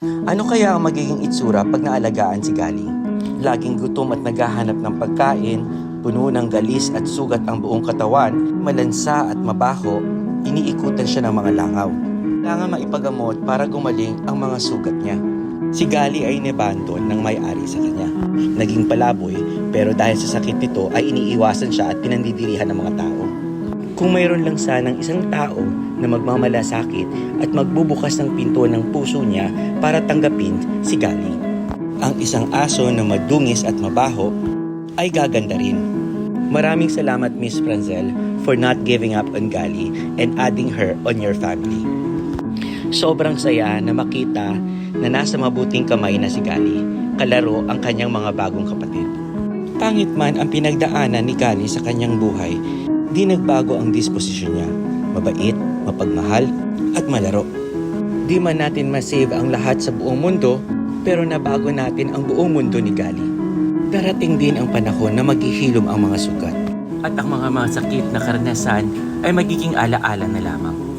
Ano kaya ang magiging itsura pag naalagaan si Gali? Laging gutom at naghahanap ng pagkain, puno ng galis at sugat ang buong katawan, malansa at mabaho, iniikutan siya ng mga langaw. Kailangan maipagamot para gumaling ang mga sugat niya. Si Gali ay inabandon ng may-ari sa kanya. Naging palaboy, pero dahil sa sakit nito ay iniiwasan siya at pinandidirihan ng mga tao. Kung mayroon lang sanang isang tao na magmamalasakit at magbubukas ng pinto ng puso niya para tanggapin si Gali, ang isang aso na madungis at mabaho ay gaganda rin. Maraming salamat, Miss Franzel, for not giving up on Gali and adding her on your family. Sobrang saya na makita na nasa mabuting kamay na si Gali, kalaro ang kanyang mga bagong kapatid. Pangit man ang pinagdaanan ni Gali sa kanyang buhay, di nagbago ang disposisyon niya. Mabait, mapagmahal, at malaro. Di man natin masave ang lahat sa buong mundo, pero nabago natin ang buong mundo ni Gali. Darating din ang panahon na maghihilom ang mga sugat. At ang mga sakit na karanasan ay magiging alaala na lamang.